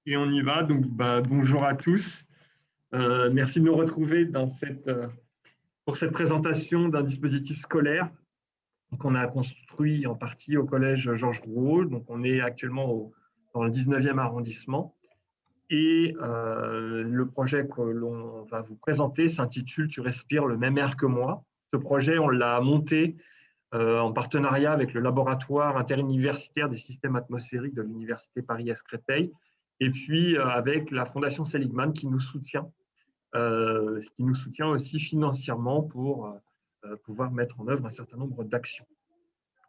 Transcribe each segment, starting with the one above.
Et on y va. Donc, bonjour à tous. Merci de nous retrouver pour cette présentation d'un dispositif scolaire qu'on a construit en partie au collège Georges Rouault. Donc, on est actuellement dans le 19e arrondissement. Et le projet que l'on va vous présenter s'intitule « Tu respires le même air que moi ». Ce projet, on l'a monté en partenariat avec le laboratoire interuniversitaire des systèmes atmosphériques de l'Université Paris-Est-Créteil, et puis avec la Fondation Seligman qui nous soutient aussi financièrement pour pouvoir mettre en œuvre un certain nombre d'actions.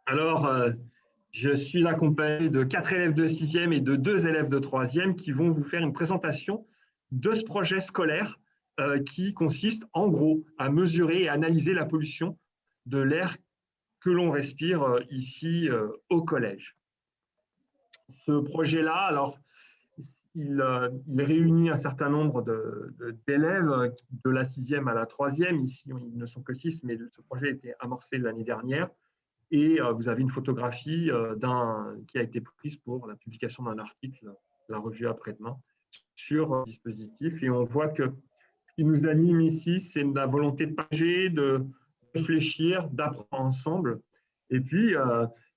Alors, je suis accompagné de 4 élèves de 6e et de 2 élèves de 3e qui vont vous faire une présentation de ce projet scolaire qui consiste en gros à mesurer et analyser la pollution de l'air que l'on respire ici au collège. Ce projet-là, alors, il réunit un certain nombre d'élèves de la 6e à la 3e. Ici, ils ne sont que 6, mais ce projet a été amorcé l'année dernière. Et vous avez une photographie qui a été prise pour la publication d'un article, la revue après-demain, sur le dispositif. Et on voit que ce qui nous anime ici, c'est la volonté de partager, de réfléchir, d'apprendre ensemble, et puis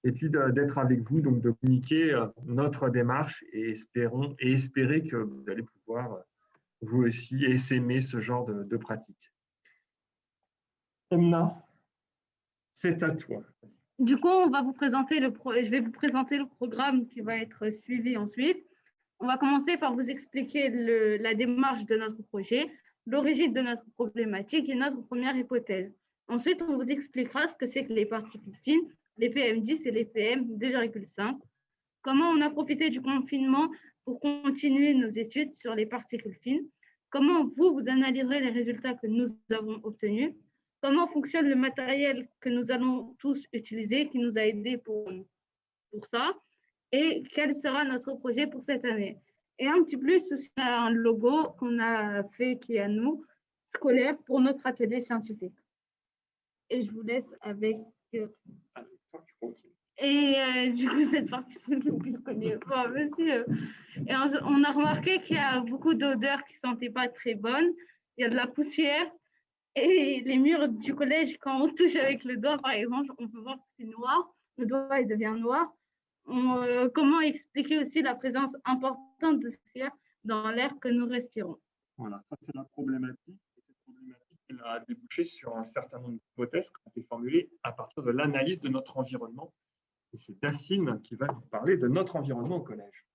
d'être avec vous, donc de communiquer notre démarche et espérer que vous allez pouvoir vous aussi essaimer ce genre de pratique. Emna, c'est à toi. Du coup, je vais vous présenter le programme qui va être suivi ensuite. On va commencer par vous expliquer la démarche de notre projet, l'origine de notre problématique et notre première hypothèse. Ensuite, on vous expliquera ce que c'est que les particules fines, les PM10 et les PM2,5, comment on a profité du confinement pour continuer nos études sur les particules fines, comment vous analyserez les résultats que nous avons obtenus, comment fonctionne le matériel que nous allons tous utiliser, qui nous a aidés pour ça, et quel sera notre projet pour cette année. Et un petit plus, c'est un logo qu'on a fait, qui est à nous, scolaire, pour notre atelier scientifique. Et je vous laisse avec... Et du coup, cette partie, je ne connais pas, monsieur. Et on a remarqué qu'il y a beaucoup d'odeurs qui ne sentaient pas très bonnes. Il y a de la poussière. Et les murs du collège, quand on touche avec le doigt, par exemple, on peut voir que c'est noir. Le doigt, il devient noir. Comment expliquer aussi la présence importante de cire dans l'air que nous respirons? Voilà, ça c'est la problématique. Et cette problématique, elle a débouché sur un certain nombre d'hypothèses qui ont été formulées à partir de l'analyse de notre environnement. Et c'est Dacine qui va vous parler de notre environnement au collège.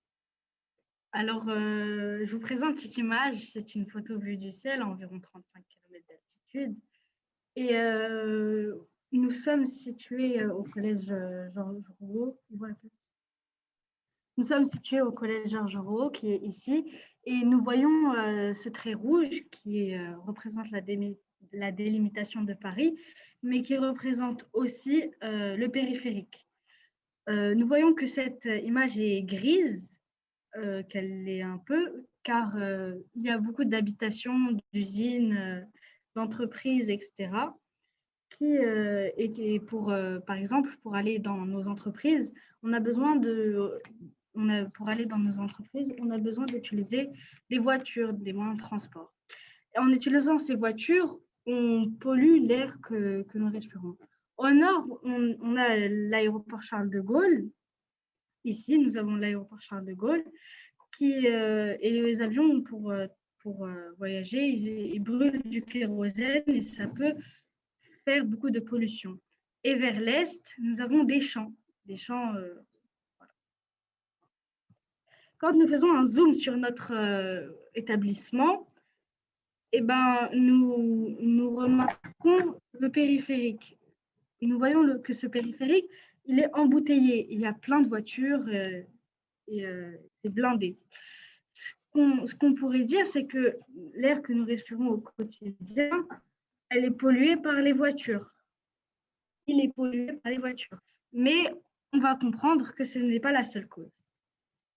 Alors, je vous présente cette image. C'est une photo vue du ciel à environ 35 km d'altitude. Et nous sommes situés au collège Georges Rouault. Nous sommes situés au collège Georges Rouault, qui est ici, et nous voyons ce trait rouge qui représente la délimitation de Paris, mais qui représente aussi le périphérique. Nous voyons que cette image est grise, qu'elle l'est un peu, car il y a beaucoup d'habitations, d'usines, d'entreprises, etc. Et par exemple, pour aller dans nos entreprises, pour aller dans nos entreprises, on a besoin d'utiliser des voitures, des moyens de transport. Et en utilisant ces voitures, on pollue l'air que nous respirons. Au nord, on a l'aéroport Charles de Gaulle. Ici, nous avons l'aéroport Charles de Gaulle, et les avions, pour voyager, ils brûlent du kérosène et ça peut faire beaucoup de pollution. Et vers l'est, nous avons des champs. Voilà. Quand nous faisons un zoom sur notre établissement, nous remarquons le périphérique. Et nous voyons que ce périphérique, il est embouteillé. Il y a plein de voitures et c'est blindé. Ce qu'on pourrait dire, c'est que l'air que nous respirons au quotidien, elle est polluée par les voitures. Il est pollué par les voitures. Mais on va comprendre que ce n'est pas la seule cause.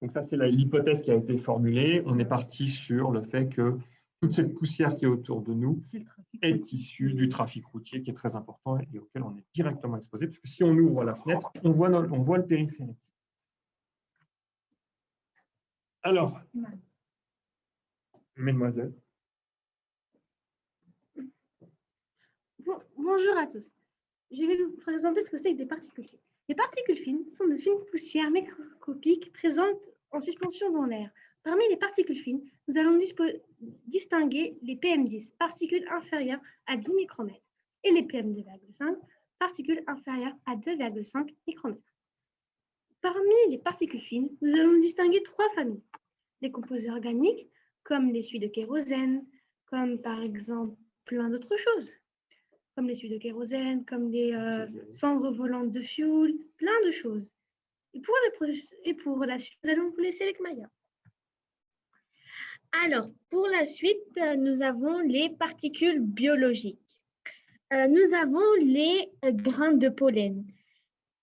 Donc ça, c'est l'hypothèse qui a été formulée. On est parti sur le fait que toute cette poussière qui est autour de nous est issue du trafic routier qui est très important et auquel on est directement exposé, parce que si on ouvre la fenêtre, on voit le périphérique. Alors, mesdemoiselles. Bonjour à tous. Je vais vous présenter ce que c'est que des particules fines. Les particules fines sont de fines poussières microscopiques présentes en suspension dans l'air. Parmi les particules fines, nous allons distinguer les PM10, particules inférieures à 10 micromètres, et les PM2,5, particules inférieures à 2,5 micromètres. Parmi les particules fines, nous allons distinguer trois familles. Les composés organiques, comme les suies de kérosène, comme par exemple plein d'autres choses, comme les suies de kérosène, comme les cendres volantes de fioul, plein de choses. Et pour la suite, nous allons vous laisser avec Maya. Alors, pour la suite, nous avons les particules biologiques. Nous avons les grains de pollen.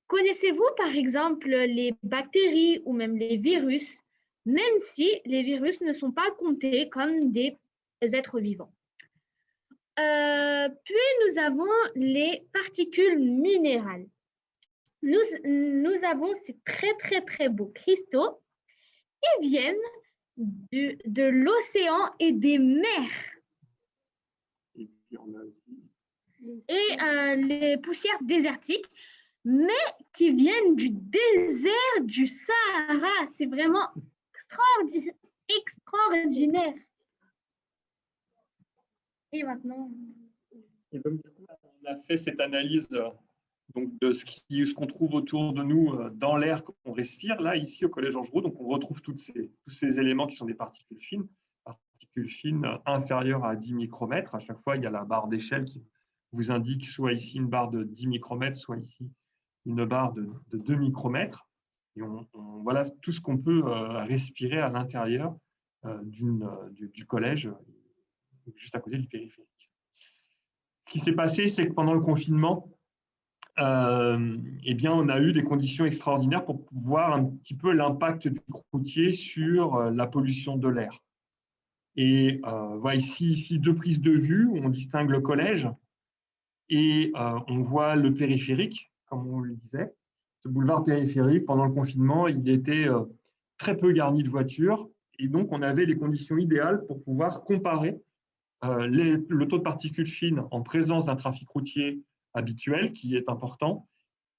Connaissez-vous, par exemple, les bactéries ou même les virus, même si les virus ne sont pas comptés comme des êtres vivants? Puis, nous avons les particules minérales. Nous avons ces très beaux cristaux qui viennent de l'océan et des mers. Et les poussières désertiques, mais qui viennent du désert du Sahara. C'est vraiment extraordinaire. Et maintenant... Et donc, du coup, on a fait cette analyse donc, de ce qu'on trouve autour de nous dans l'air qu'on respire, là, ici, au Collège Georges Roux. Donc, on retrouve tous ces éléments qui sont des particules fines inférieures à 10 micromètres. À chaque fois, il y a la barre d'échelle qui vous indique soit ici une barre de 10 micromètres, soit ici une barre de 2 micromètres. Et voilà tout ce qu'on peut respirer à l'intérieur du collège, juste à côté du périphérique. Ce qui s'est passé, c'est que pendant le confinement, eh bien, on a eu des conditions extraordinaires pour voir un petit peu l'impact du routier sur la pollution de l'air. Et voilà ici deux prises de vue où on distingue le collège et on voit le périphérique, comme on le disait. Ce boulevard périphérique, pendant le confinement, il était très peu garni de voitures et donc on avait les conditions idéales pour pouvoir comparer le taux de particules fines en présence d'un trafic routier habituel, qui est important,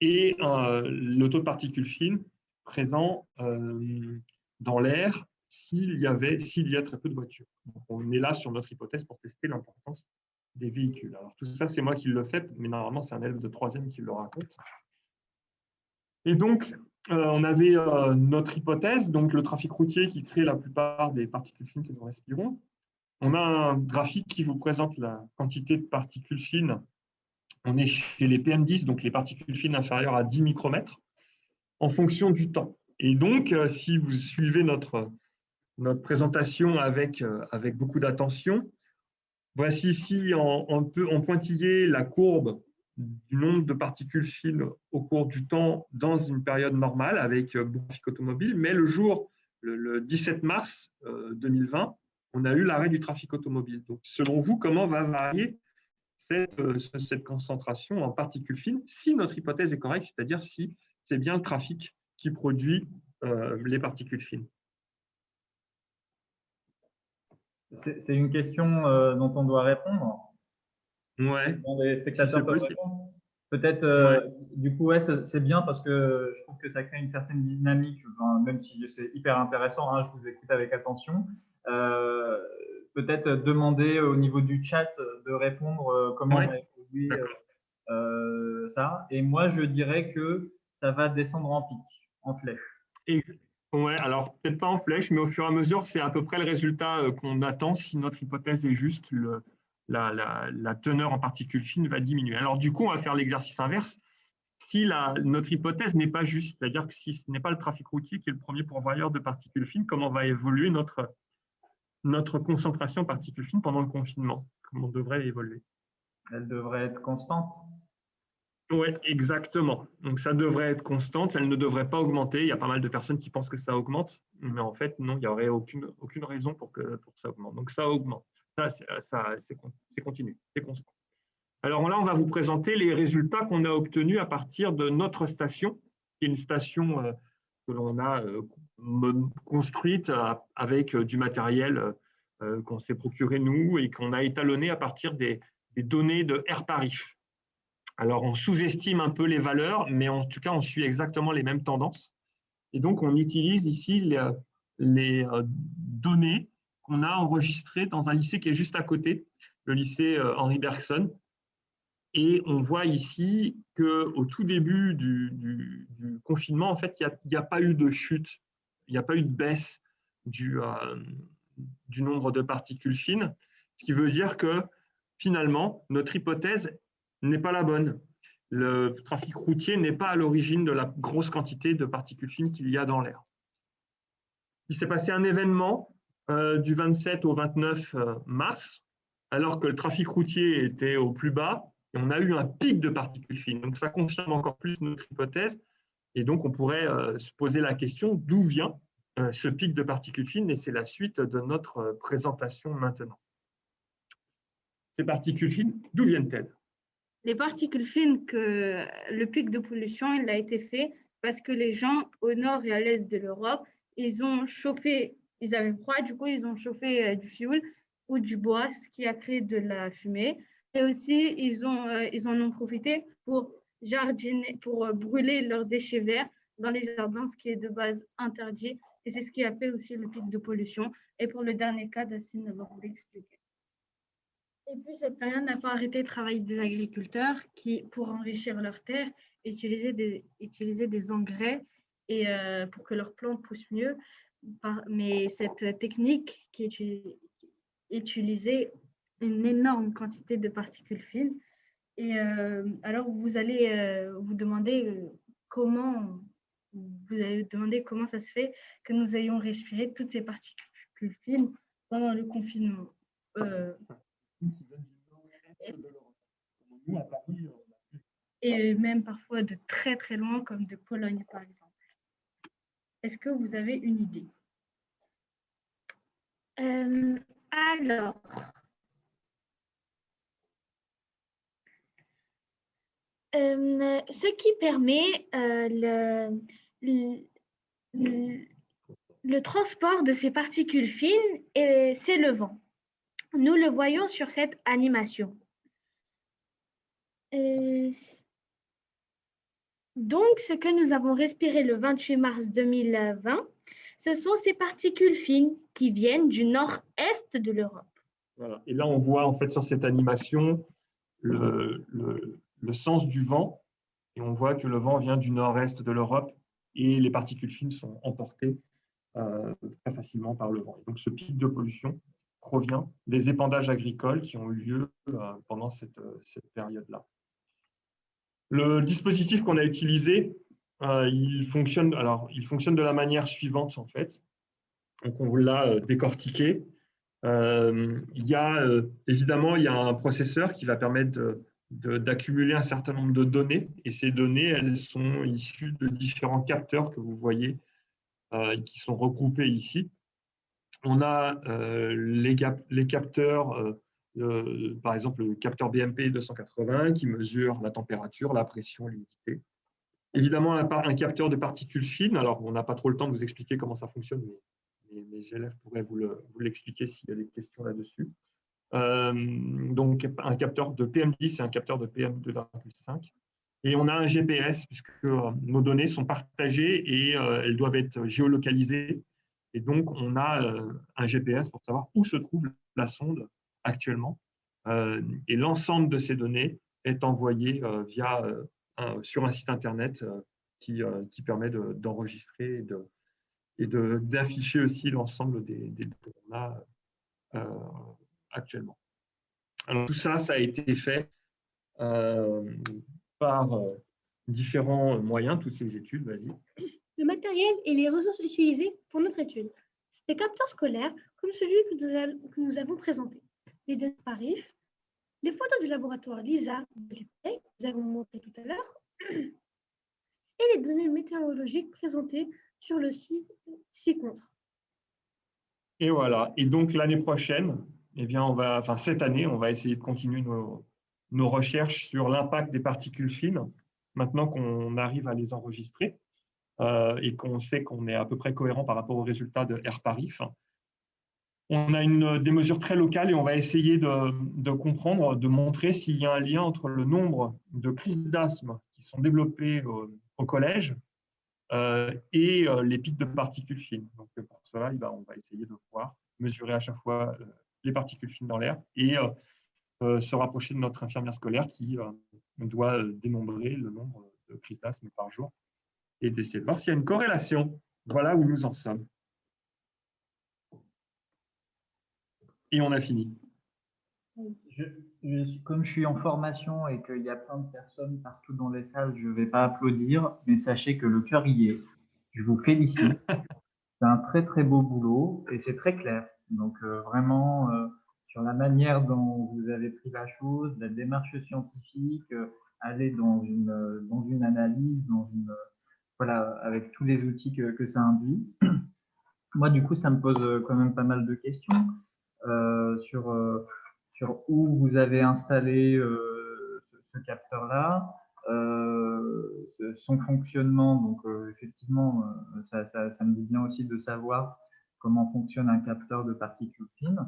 et le taux de particules fines présent dans l'air s'il y a très peu de voitures. Donc, on est là sur notre hypothèse pour tester l'importance des véhicules. Alors, tout ça, c'est moi qui le fais, mais normalement, c'est un élève de 3e qui le raconte. Et donc, on avait notre hypothèse, donc le trafic routier qui crée la plupart des particules fines que nous respirons. On a un graphique qui vous présente la quantité de particules fines. On est chez les PM10, donc les particules fines inférieures à 10 micromètres, en fonction du temps. Et donc, si vous suivez notre présentation avec beaucoup d'attention, voici ici en pointillé la courbe du nombre de particules fines au cours du temps dans une période normale avec beaucoup de trafic automobile. Mais le jour, le 17 mars 2020, on a eu l'arrêt du trafic automobile. Donc, selon vous, comment va varier cette concentration en particules fines, si notre hypothèse est correcte, c'est-à-dire si c'est bien le trafic qui produit les particules fines? C'est une question dont on doit répondre. Ouais. Les spectateurs peuvent répondre. Peut-être, du coup, ouais, c'est bien parce que je trouve que ça crée une certaine dynamique, même si c'est hyper intéressant, hein, je vous écoute avec attention. Peut-être demander au niveau du chat de répondre comment on va évoluer ça. Et moi, je dirais que ça va descendre en pic, en flèche. Ouais, alors peut-être pas en flèche, mais au fur et à mesure, c'est à peu près le résultat qu'on attend si notre hypothèse est juste. La teneur en particules fines va diminuer. Alors du coup, on va faire l'exercice inverse. Si notre hypothèse n'est pas juste, c'est-à-dire que si ce n'est pas le trafic routier qui est le premier pourvoyeur de particules fines, comment va évoluer notre concentration en particules fines pendant le confinement? Comment devrait évoluer? Elle devrait être constante. Oui, exactement. Donc, ça devrait être constante, elle ne devrait pas augmenter. Il y a pas mal de personnes qui pensent que ça augmente, mais en fait, non, il n'y aurait aucune raison pour que ça augmente. Donc, ça augmente. Ça c'est continu, c'est constant. Alors là, on va vous présenter les résultats qu'on a obtenus à partir de notre station, qui est une station que l'on a construites avec du matériel qu'on s'est procuré nous et qu'on a étalonné à partir des données de AirParif. Alors, on sous-estime un peu les valeurs, mais en tout cas, on suit exactement les mêmes tendances. Et donc, on utilise ici les données qu'on a enregistrées dans un lycée qui est juste à côté, le lycée Henri Bergson. Et on voit ici qu'au tout début du confinement, en fait, il n'y a pas eu de chute, il n'y a pas eu de baisse du nombre de particules fines, ce qui veut dire que finalement, notre hypothèse n'est pas la bonne. Le trafic routier n'est pas à l'origine de la grosse quantité de particules fines qu'il y a dans l'air. Il s'est passé un événement du 27 au 29 mars, alors que le trafic routier était au plus bas, et on a eu un pic de particules fines. Donc, ça confirme encore plus notre hypothèse. Et donc, on pourrait se poser la question d'où vient ce pic de particules fines, et c'est la suite de notre présentation maintenant. Ces particules fines, d'où viennent-elles? Les particules fines, que le pic de pollution, il a été fait parce que les gens au nord et à l'est de l'Europe, ils ont chauffé, ils avaient froid, du coup, ils ont chauffé du fioul ou du bois, ce qui a créé de la fumée. Et aussi, ils en ont profité pour jardiner, pour brûler leurs déchets verts dans les jardins, ce qui est de base interdit. Et c'est ce qui a fait aussi le pic de pollution. Et pour le dernier cas, Dacine va vous l'expliquer. Et puis, cette période n'a pas arrêté le travail des agriculteurs qui, pour enrichir leurs terres, utilisaient des engrais et, pour que leurs plantes poussent mieux. Mais cette technique qui utilisait une énorme quantité de particules fines. Et alors, vous allez vous demander comment ça se fait que nous ayons respiré toutes ces particules fines pendant le confinement. Et même parfois de très très loin, comme de Pologne par exemple. Est-ce que vous avez une idée? Alors, ce qui permet le transport de ces particules fines, c'est le vent. Nous le voyons sur cette animation. Donc, ce que nous avons respiré le 28 mars 2020, ce sont ces particules fines qui viennent du nord-est de l'Europe. Voilà. Et là, on voit en fait sur cette animation le sens du vent. Et on voit que le vent vient du nord-est de l'Europe et les particules fines sont emportées très facilement par le vent. Et donc, ce pic de pollution provient des épandages agricoles qui ont eu lieu pendant cette période-là. Le dispositif qu'on a utilisé, il fonctionne de la manière suivante, en fait. Donc, on vous l'a décortiqué. Évidemment, il y a un processeur qui va permettre d'accumuler un certain nombre de données. Et ces données, elles sont issues de différents capteurs que vous voyez qui sont regroupés ici. On a les capteurs, par exemple le capteur BMP 280 qui mesure la température, la pression, l'humidité. Évidemment, un capteur de particules fines. Alors, on n'a pas trop le temps de vous expliquer comment ça fonctionne, mais mes élèves pourraient vous l'expliquer s'il y a des questions là-dessus. Donc, un capteur de PM10 et un capteur de PM2,5. Et on a un GPS, puisque nos données sont partagées et elles doivent être géolocalisées. Et donc, on a un GPS pour savoir où se trouve la sonde actuellement. Et l'ensemble de ces données est envoyé sur un site Internet qui permet d'enregistrer et d'afficher aussi l'ensemble des données qu'on a actuellement. Alors, tout ça, ça a été fait par différents moyens, toutes ces études, vas-y. Le matériel et les ressources utilisées pour notre étude. Les capteurs scolaires, comme celui que nous avons présenté. Les données PARIF, les photos du laboratoire LISA, que nous avons montré tout à l'heure, et les données météorologiques présentées sur le site SICONTRE. Et voilà. Et donc, l'année prochaine, cette année, on va essayer de continuer nos recherches sur l'impact des particules fines, maintenant qu'on arrive à les enregistrer. et qu'on sait qu'on est à peu près cohérent par rapport aux résultats de RPARIF. On a des mesures très locales et on va essayer de comprendre, de montrer s'il y a un lien entre le nombre de crises d'asthme qui sont développées au collège et les pics de particules fines. Donc, pour cela, on va essayer de pouvoir mesurer à chaque fois les particules fines dans l'air et se rapprocher de notre infirmière scolaire qui doit dénombrer le nombre de crises d'asthme par jour et d'essayer de voir s'il y a une corrélation. Voilà où nous en sommes. Et on a fini. Comme je suis en formation et qu'il y a plein de personnes partout dans les salles, je ne vais pas applaudir, mais sachez que le cœur y est. Je vous félicite. C'est un très très beau boulot et c'est très clair. Donc vraiment, sur la manière dont vous avez pris la chose, la démarche scientifique, aller dans une analyse, voilà, avec tous les outils que ça induit. Moi, du coup, ça me pose quand même pas mal de questions sur où vous avez installé ce capteur-là, son fonctionnement. Donc, effectivement, ça me dit bien aussi de savoir comment fonctionne un capteur de particules fines.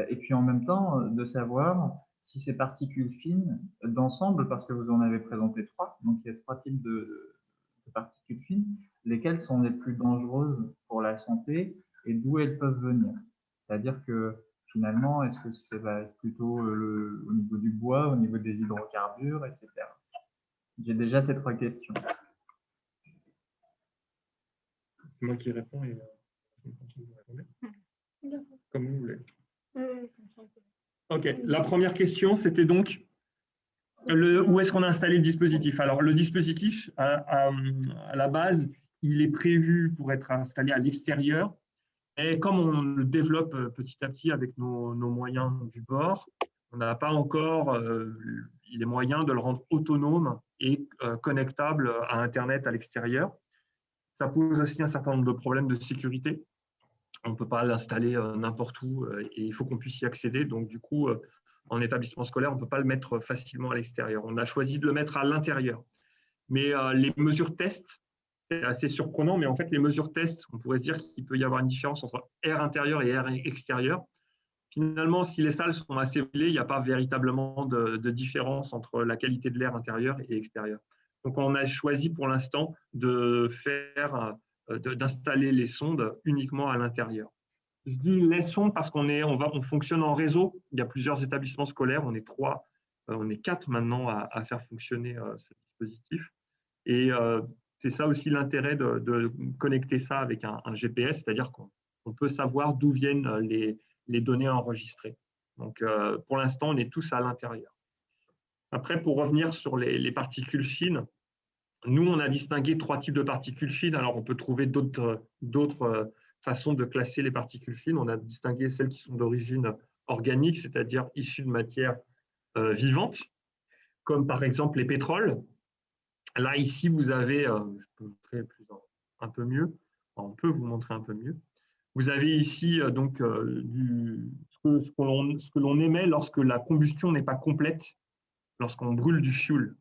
Et puis, en même temps, de savoir si ces particules fines d'ensemble, parce que vous en avez présenté 3, donc il y a 3 types de particules fines, lesquelles sont les plus dangereuses pour la santé et d'où elles peuvent venir. C'est-à-dire que finalement, est-ce que ça va être plutôt au niveau du bois, au niveau des hydrocarbures, etc. J'ai déjà ces 3 questions. C'est moi qui réponds et vous répondez. Comme vous voulez. Ok, la première question, c'était donc où est-ce qu'on a installé le dispositif? Alors, le dispositif, à la base, il est prévu pour être installé à l'extérieur. Et comme on le développe petit à petit avec nos moyens du bord, on n'a pas encore les moyens de le rendre autonome et connectable à Internet à l'extérieur. Ça pose aussi un certain nombre de problèmes de sécurité. On ne peut pas l'installer n'importe où et il faut qu'on puisse y accéder. Donc, du coup, en établissement scolaire, on ne peut pas le mettre facilement à l'extérieur. On a choisi de le mettre à l'intérieur. Mais les mesures test, c'est assez surprenant, mais en fait, les mesures test, on pourrait se dire qu'il peut y avoir une différence entre air intérieur et air extérieur. Finalement, si les salles sont assez ventilées, il n'y a pas véritablement de différence entre la qualité de l'air intérieur et extérieur. Donc, on a choisi pour l'instant d'installer les sondes uniquement à l'intérieur. Je dis les sondes parce on fonctionne en réseau. Il y a plusieurs établissements scolaires. On est 4 maintenant à faire fonctionner ce dispositif. Et c'est ça aussi l'intérêt de connecter ça avec un GPS, c'est-à-dire qu'on peut savoir d'où viennent les données enregistrées. Donc, pour l'instant, on est tous à l'intérieur. Après, pour revenir sur les particules fines, nous, on a distingué 3 types de particules fines. Alors, on peut trouver d'autres façons de classer les particules fines. On a distingué celles qui sont d'origine organique, c'est-à-dire issues de matières vivantes, comme par exemple les pétroles. Là, ici, vous avez, je peux vous montrer un peu mieux, on peut vous montrer un peu mieux. Vous avez ici donc ce que l'on émet lorsque la combustion n'est pas complète, lorsqu'on brûle du fioul.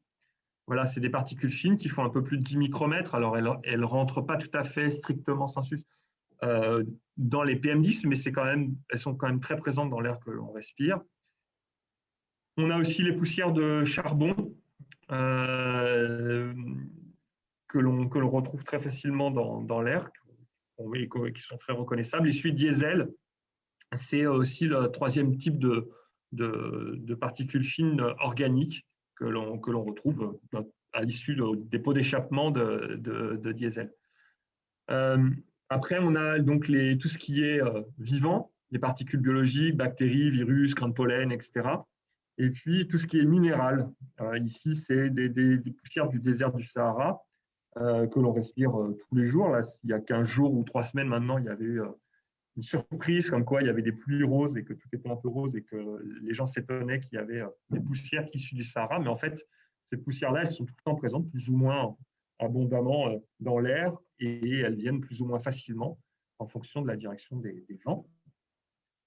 Voilà, c'est des particules fines qui font un peu plus de 10 micromètres. Alors, elles ne rentrent pas tout à fait strictement sensus dans les PM10, mais elles sont quand même très présentes dans l'air que l'on respire. On a aussi les poussières de charbon que l'on retrouve très facilement dans l'air, qui sont très reconnaissables. Les suites diesel, c'est aussi le 3e type de particules fines organiques que l'on retrouve à l'issue des pots d'échappement de diesel. Après, on a donc tout ce qui est vivant, les particules biologiques, bactéries, virus, grains de pollen, etc. Et puis, tout ce qui est minéral. Ici, c'est des poussières du désert du Sahara que l'on respire tous les jours. Là, il y a 15 jours ou 3 semaines maintenant, il y avait eu une surprise comme quoi il y avait des pluies roses et que tout était un peu rose et que les gens s'étonnaient qu'il y avait des poussières issues du Sahara. Mais en fait, ces poussières-là, elles sont tout le temps présentes, plus ou moins abondamment dans l'air et elles viennent plus ou moins facilement en fonction de la direction des vents.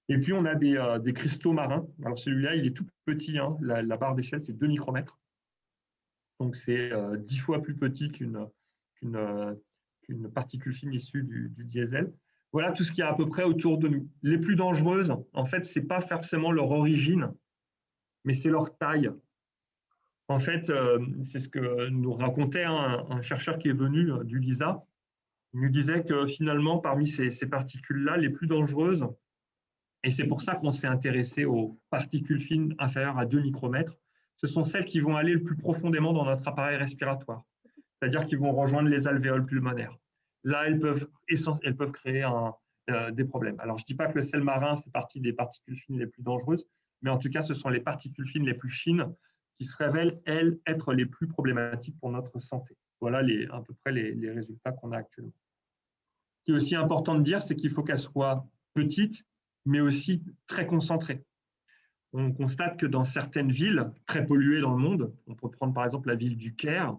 Et puis, on a des cristaux marins. Alors, celui-là, il est tout petit. Hein. La barre d'échelle, c'est 2 micromètres. Donc, c'est 10 fois plus petit qu'une une particule fine issue du diesel. Voilà tout ce qui est à peu près autour de nous. Les plus dangereuses, en fait, ce n'est pas forcément leur origine, mais c'est leur taille. En fait, c'est ce que nous racontait un chercheur qui est venu du LISA. Il nous disait que finalement, parmi ces particules-là, les plus dangereuses, et c'est pour ça qu'on s'est intéressé aux particules fines inférieures à 2 micromètres, ce sont celles qui vont aller le plus profondément dans notre appareil respiratoire, c'est-à-dire qui vont rejoindre les alvéoles pulmonaires. Là, elles peuvent créer des problèmes. Alors, je ne dis pas que le sel marin fait partie des particules fines les plus dangereuses, mais en tout cas, ce sont les particules fines les plus fines qui se révèlent, elles, être les plus problématiques pour notre santé. Voilà à peu près les résultats qu'on a actuellement. Ce qui est aussi important de dire, c'est qu'il faut qu'elles soient petites, mais aussi très concentrées. On constate que dans certaines villes très polluées dans le monde, on peut prendre par exemple la ville du Caire,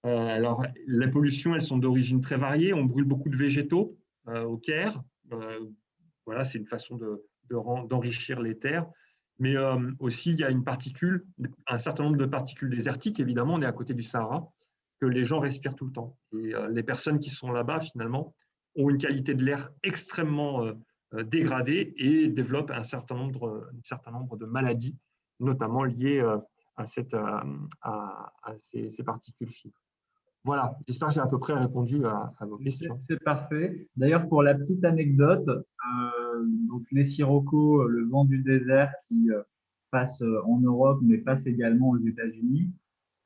alors les pollutions, elles sont d'origine très variée, on brûle beaucoup de végétaux au Caire, voilà, c'est une façon d'enrichir les terres, mais aussi il y a un certain nombre de particules désertiques, évidemment, on est à côté du Sahara, que les gens respirent tout le temps. Et les personnes qui sont là-bas, finalement, ont une qualité de l'air extrêmement dégradée et développent un certain nombre de maladies, notamment liées à ces particules fines. Voilà, j'espère que j'ai à peu près répondu à vos questions. C'est parfait. D'ailleurs, pour la petite anecdote, donc les sirocco, le vent du désert qui passe en Europe, mais passe également aux États-Unis,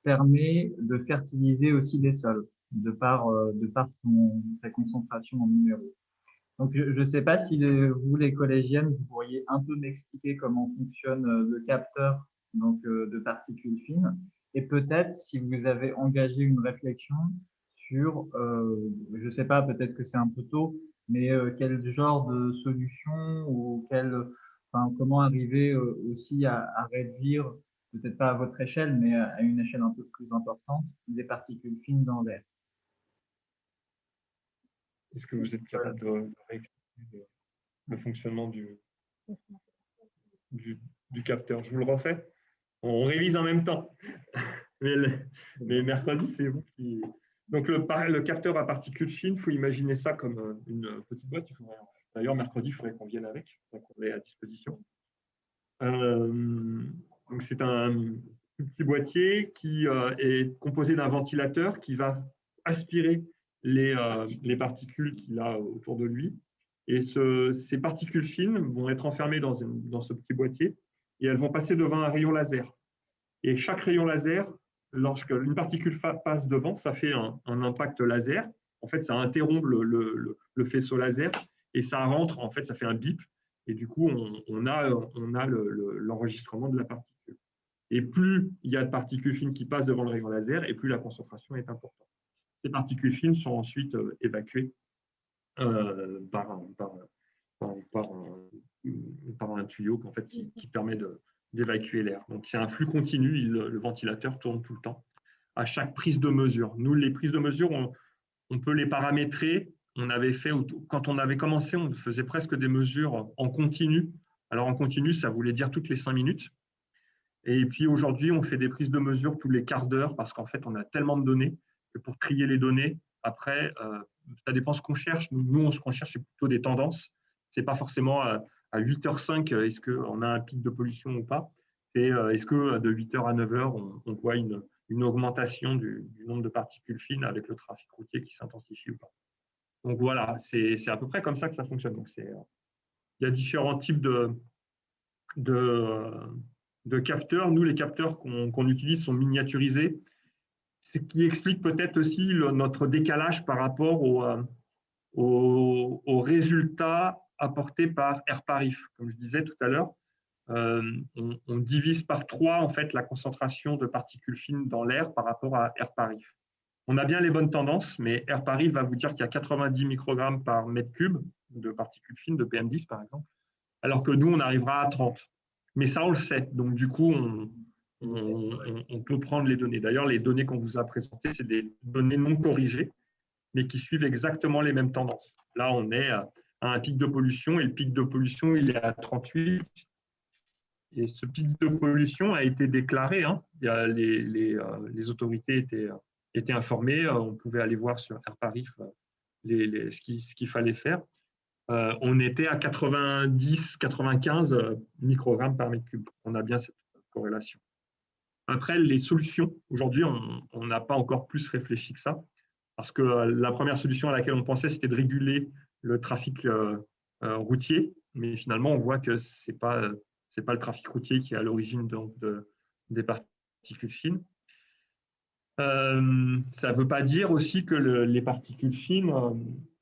permet de fertiliser aussi les sols de par sa concentration en minéraux. Donc, je ne sais pas si vous, les collégiennes, vous pourriez un peu m'expliquer comment fonctionne le capteur donc, de particules fines et peut-être si vous avez engagé une réflexion sur, je ne sais pas, peut-être que c'est un peu tôt, mais quel genre de solution ou comment arriver aussi à réduire, peut-être pas à votre échelle, mais à une échelle un peu plus importante, les particules fines dans l'air. Est-ce que vous êtes capable de réexpliquer le fonctionnement du capteur? Je vous le refais. On révise en même temps. Mais mercredi, c'est vous qui… Donc, le capteur à particules fines, il faut imaginer ça comme une petite boîte. D'ailleurs, mercredi, il faudrait qu'on vienne avec, donc on est à disposition. Donc, c'est un petit boîtier qui est composé d'un ventilateur qui va aspirer les particules qu'il a autour de lui. Et ces particules fines vont être enfermées dans ce petit boîtier et elles vont passer devant un rayon laser. Et chaque rayon laser, lorsque une particule passe devant, ça fait un impact laser. En fait, ça interrompt le faisceau laser et ça rentre, en fait, ça fait un bip. Et du coup, on a l'enregistrement de la particule. Et plus il y a de particules fines qui passent devant le rayon laser, et plus la concentration est importante. Ces particules fines sont ensuite évacuées par un tuyau en fait, qui permet d'évacuer l'air. Donc, c'est un flux continu, le ventilateur tourne tout le temps, à chaque prise de mesure. Nous, les prises de mesure, on peut les paramétrer. Quand on avait commencé, on faisait presque des mesures en continu. Alors, en continu, ça voulait dire toutes les 5 minutes. Et puis, aujourd'hui, on fait des prises de mesure tous les quarts d'heure parce qu'en fait, on a tellement de données que pour trier les données, après, ça dépend ce qu'on cherche. Nous, ce qu'on cherche, c'est plutôt des tendances. Ce n'est pas forcément à 8h05, est-ce qu'on a un pic de pollution ou pas. C'est est-ce que de 8h à 9h, on voit une augmentation du nombre de particules fines avec le trafic routier qui s'intensifie ou pas. Donc voilà, c'est à peu près comme ça que ça fonctionne. Donc, il y a différents types de capteurs. Nous, les capteurs qu'on utilise sont miniaturisés, ce qui explique peut-être aussi notre décalage par rapport aux résultats apportés par AirParif. Comme je disais tout à l'heure, on divise par 3 en fait, la concentration de particules fines dans l'air par rapport à AirParif. On a bien les bonnes tendances, mais AirParif va vous dire qu'il y a 90 microgrammes par mètre cube de particules fines, de PM10 par exemple, alors que nous, on arrivera à 30. Mais ça, on le sait. Donc, du coup, on peut prendre les données. D'ailleurs, les données qu'on vous a présentées, c'est des données non corrigées, mais qui suivent exactement les mêmes tendances. Là, on est à un pic de pollution et le pic de pollution, il est à 38. Et ce pic de pollution a été déclaré. Hein. Les autorités été informés. On pouvait aller voir sur Airparif ce qu'il fallait faire. On était à 90-95 microgrammes par mètre cube. On a bien cette corrélation. Après, les solutions, aujourd'hui, on n'a pas encore plus réfléchi que ça, parce que la première solution à laquelle on pensait, c'était de réguler le trafic routier, mais finalement, on voit que ce n'est pas le trafic routier qui est à l'origine des particules fines. Ça ne veut pas dire aussi que les particules fines,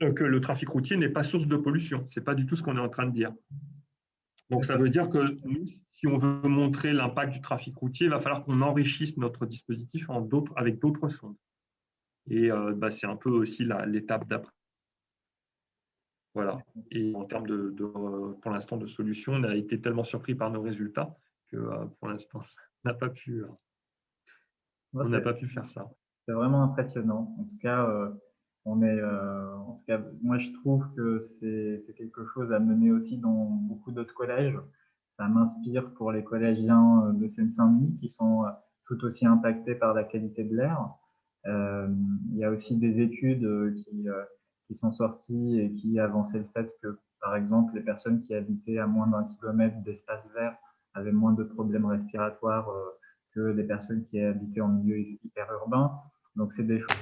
que le trafic routier n'est pas source de pollution. Ce n'est pas du tout ce qu'on est en train de dire. Donc, ça veut dire que nous, si on veut montrer l'impact du trafic routier, il va falloir qu'on enrichisse notre dispositif avec d'autres sondes. Et c'est un peu aussi l'étape d'après. Voilà. Et en termes pour l'instant, de solutions, on a été tellement surpris par nos résultats que pour l'instant, on n'a pas pu faire ça. C'est vraiment impressionnant. En tout cas, moi, je trouve que c'est quelque chose à mener aussi dans beaucoup d'autres collèges. Ça m'inspire pour les collégiens de Seine-Saint-Denis qui sont tout aussi impactés par la qualité de l'air. Il y a aussi des études qui sont sorties et qui avançaient le fait que, par exemple, les personnes qui habitaient à moins d'1 kilomètre d'espace vert avaient moins de problèmes respiratoires que les personnes qui habitaient en milieu hyper urbain. Donc, c'est des choses